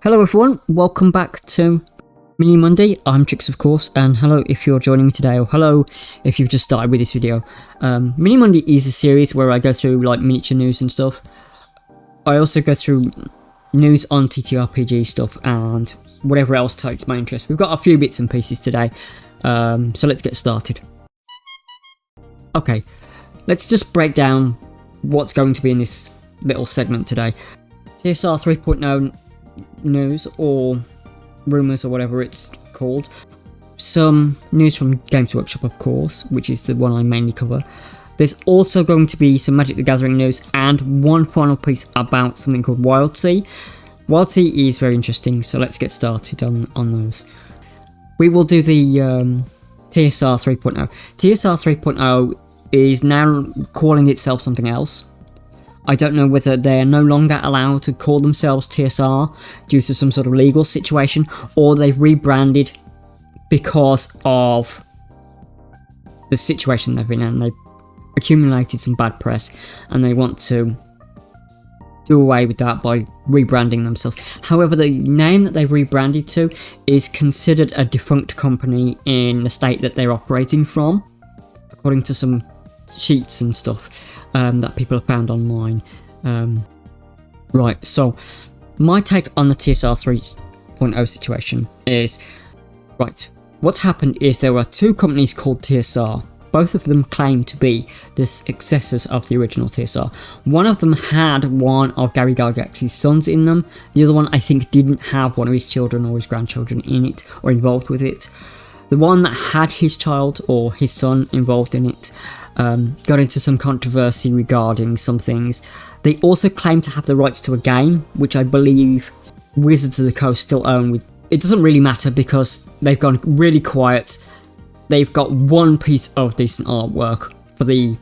Hello everyone, welcome back to Mini Monday. I'm Trix of course, and hello if you're joining me today, or hello if you've just started with this video. Mini Monday is a series where I go through like miniature news and stuff. I also go through news on TTRPG stuff and whatever else takes my interest. We've got a few bits and pieces today, so let's get started. Okay, let's just break down what's going to be in this little segment today. TSR 3.0 news, or rumours, or whatever it's called. Some news from Games Workshop, of course, which is the one I mainly cover. There's also going to be some Magic the Gathering news and one final piece about something called wildsea. Wildsea is very interesting, so let's get started on those. We will do the TSR 3.0. TSR 3.0 is now calling itself something else. I don't know whether they're no longer allowed to call themselves TSR due to some sort of legal situation, or they've rebranded because of the situation they've been in. They've accumulated some bad press and they want to do away with that by rebranding themselves. However, the name that they've rebranded to is considered a defunct company in the state that they're operating from, according to some sheets and stuff that people have found online. Right, so my take on the TSR 3.0 situation is, right, what's happened is there are two companies called TSR. Both of them claim to be the successors of the original TSR. One of them had one of Gary Gygax's sons in them. The other one, I think, didn't have one of his children or his grandchildren in it or involved with it. The one that had his child or his son involved in it got into some controversy regarding some things. They also claim to have the rights to a game, which I believe Wizards of the Coast still own. It doesn't really matter because they've gone really quiet. They've got one piece of decent artwork for the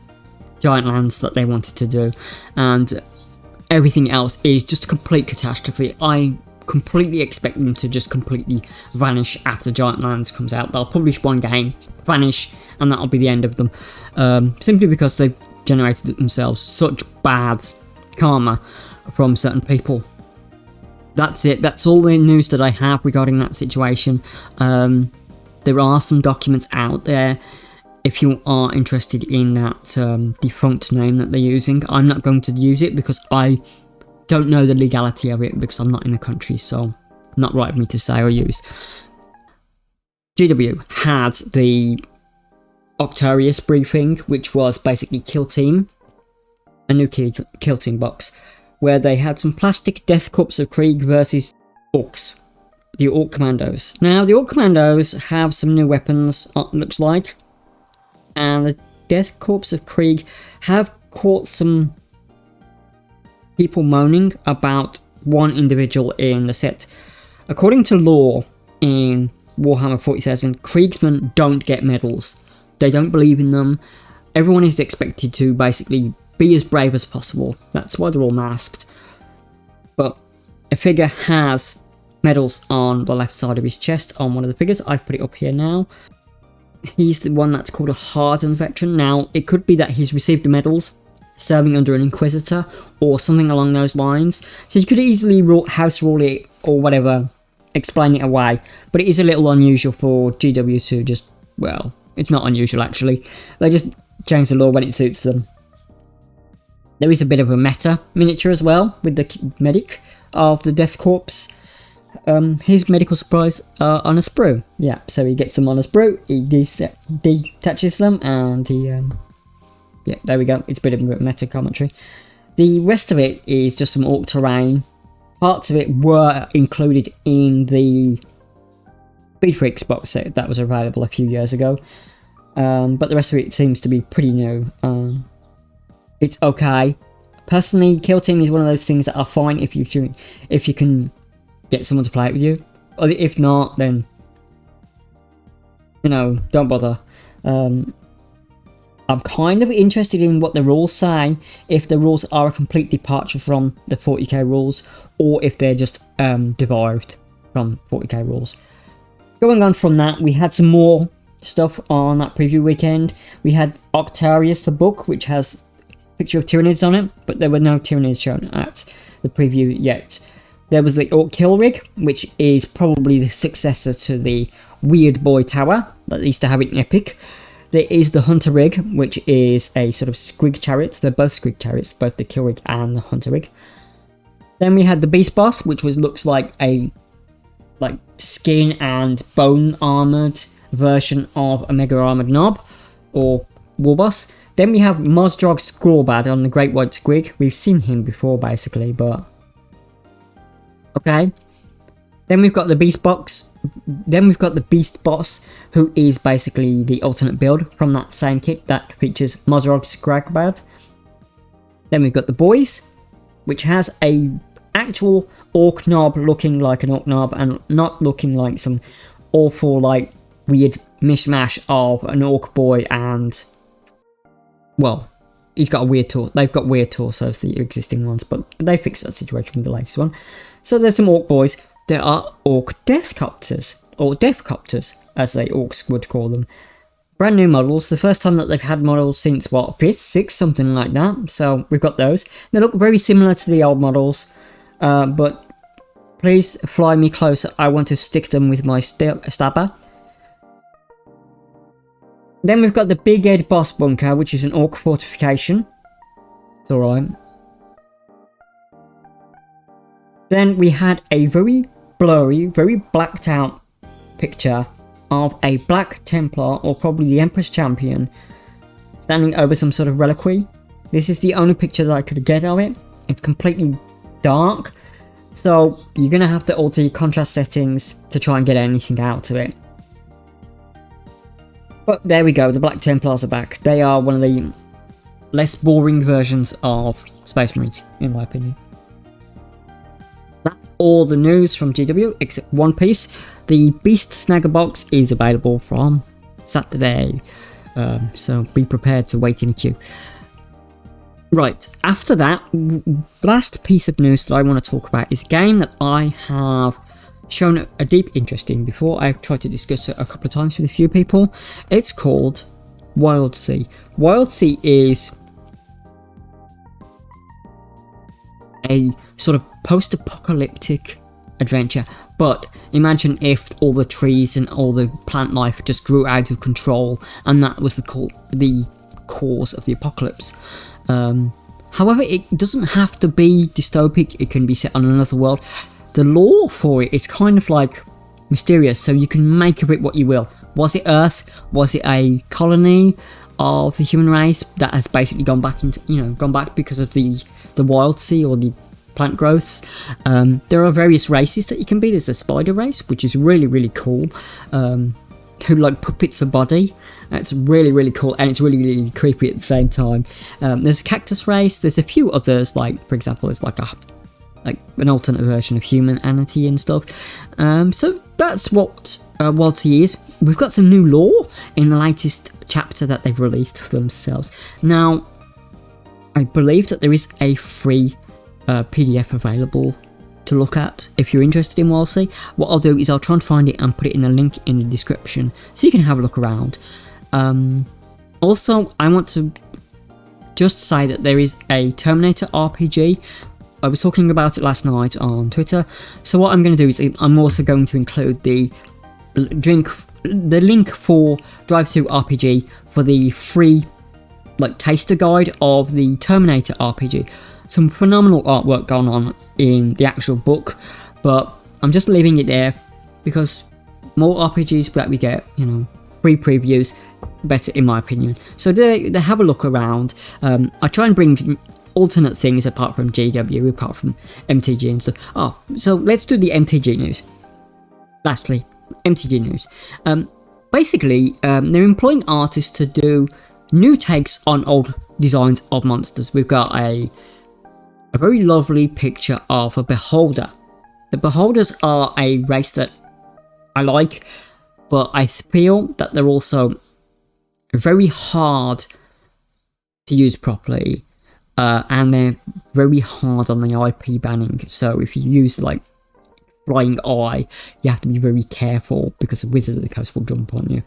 giant lands that they wanted to do, and everything else is just a complete catastrophe. I completely expect them to just completely vanish after Giant Lands comes out. They'll publish one game, vanish, and that'll be the end of them. Simply because they've generated themselves such bad karma from certain people. That's it. That's all the news that I have regarding that situation. There are some documents out there if you are interested in that defunct name that they're using. I'm not going to use it because I don't know the legality of it, because I'm not in the country, so not right of me to say or use. GW had the Octarius briefing, which was basically Kill Team, a new Kill Team box, where they had some plastic Death Corps of Krieg versus Orcs, the Orc Commandos. Now, the Orc Commandos have some new weapons, looks like, and the Death Corps of Krieg have caught some people moaning about one individual in the set. According to lore in Warhammer 40,000, Kriegsmen don't get medals. They don't believe in them. Everyone is expected to basically be as brave as possible. That's why they're all masked. But a figure has medals on the left side of his chest on one of the figures. I've put it up here now. He's the one that's called a hardened veteran. Now, it could be that he's received the medals serving under an Inquisitor or something along those lines. So you could easily house rule it or whatever, explain it away. But it is a little unusual for GW to just, well, it's not unusual actually. They just change the law when it suits them. There is a bit of a meta miniature as well with the medic of the Death Corps. His medical supplies are on a sprue. Yeah, so he gets them on a sprue, he detaches them, and he yeah, there we go. It's a bit of meta commentary. The rest of it is just some orc terrain. Parts of it were included in the Speed Freaks box set that was available a few years ago. But the rest of it seems to be pretty new. It's okay. Personally, Kill Team is one of those things that are fine if you can get someone to play it with you. Or if not, then, you know, don't bother. I'm kind of interested in what the rules say, if the rules are a complete departure from the 40k rules, or if they're just derived from 40k rules. Going on from that, we had some more stuff on that preview weekend. We had Octarius the book, which has a picture of Tyranids on it, but there were no Tyranids shown at the preview yet. There was the Orc Kill Rig, which is probably the successor to the Weird Boy Tower that they used to have in Epic. There is the Hunter Rig, which is a sort of Squig Chariot. They're both Squig Chariots, both the Kill Rig and the Hunter Rig. Then we had the Beast Boss, which looks like a skin and bone armoured version of a Mega Armoured Knob or War Boss. Then we have Mozdrog Scrawlbad on the Great White Squig. We've seen him before basically, but okay. Then we've got the Beast Box. Then we've got the Beast Boss, who is basically the alternate build from that same kit that features Mozdrog Scrawlbad. Then we've got the Boys, which has a actual orc knob looking like an orc knob and not looking like some awful like weird mishmash of an orc boy and, well, he's got a weird torso. They've got weird torsos, the existing ones, but they fixed that situation with the latest one. So there's some orc boys. There are orc deathcopters, or deathcopters as they orcs would call them. Brand new models, the first time that they've had models since what, 5th, 6th, something like that. So we've got those. They look very similar to the old models. But please fly me closer, I want to stick them with my stabber. Then we've got the Big Ed Boss Bunker, which is an orc fortification. It's alright. Then we had a very blurry, very blacked out picture of a Black Templar, or probably the Empress Champion, standing over some sort of reliquary. This is the only picture that I could get of it. It's completely dark, so you're gonna have to alter your contrast settings to try and get anything out of it. But there we go, the Black Templars are back. They are one of the less boring versions of Space Marines, in my opinion. That's all the news from GW, except one piece. The Beast Snaga box is available from Saturday, so be prepared to wait in a queue. Right, after that, last piece of news that I want to talk about is a game that I have shown a deep interest in before. I've tried to discuss it a couple of times with a few people. It's called WildSea. WildSea is a sort of post-apocalyptic adventure, but imagine if all the trees and all the plant life just grew out of control and that was the cause of the apocalypse. However, it doesn't have to be dystopic, it can be set on another world. The lore for it is kind of like mysterious, so you can make of it what you will. Was it Earth? Was it a colony of the human race that has basically gone back into, gone back because of the WildSea or the plant growths? There are various races that you can be. There's a spider race, which is really, really cool, who like puppets a body. It's really, really cool, and it's really, really creepy at the same time. There's a cactus race. There's a few others, like for example, there's like an alternate version of humanity and stuff. So that's what WildSea is. We've got some new lore in the latest chapter that they've released themselves. Now, I believe that there is a free PDF available to look at if you're interested in WildSea. What I'll do is I'll try and find it and put it in a link in the description so you can have a look around. Also, I want to just say that there is a Terminator RPG. I was talking about it last night on Twitter, so what I'm going to do is I'm also going to include the link for DriveThru RPG for the free taster guide of the Terminator RPG. Some phenomenal artwork going on in the actual book, but I'm just leaving it there because more RPGs that we get, free previews, better in my opinion. So they have a look around. I try and bring alternate things apart from GW, apart from MTG and stuff. So let's do the MTG news. Lastly, MTG news. Basically, they're employing artists to do new takes on old designs of monsters. We've got a very lovely picture of a beholder. The beholders are a race that I like, but I feel that they're also very hard to use properly, and they're very hard on the IP banning. So if you use Flying Eye, you have to be very careful because the Wizard of the Coast will jump on you.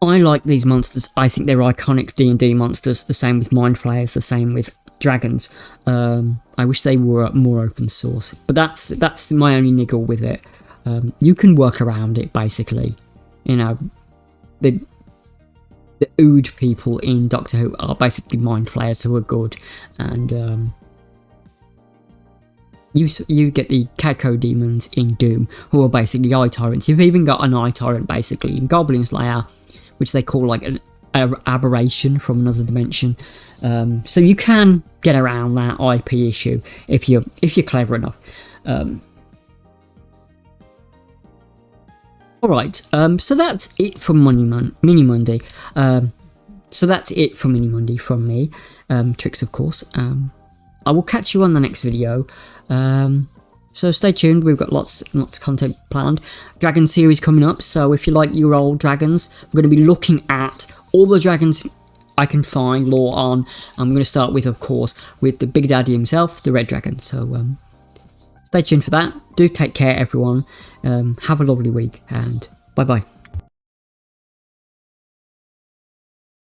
I like these monsters. I think they're iconic D&D monsters. The same with Mind Flayers, the same with dragons. I wish they were more open source, but that's my only niggle with it. You can work around it basically. You know, the Ood people in Doctor Who are basically mind players who are good, and you get the Kako demons in Doom, who are basically eye tyrants. You've even got an eye tyrant basically in Goblin Slayer, which they call like an aberration from another dimension. So you can get around that IP issue if you're clever enough. Alright, so that's it for Mini Monday. So that's it for Mini Monday from me, Tricks of course. I will catch you on the next video. So stay tuned, we've got lots of content planned. Dragon series coming up, so if you like your old dragons, we're going to be looking at all the dragons I can find lore on. I'm going to start with, of course, with the Big Daddy himself, the Red Dragon. So stay tuned for that. Do take care, everyone. Have a lovely week, and bye bye.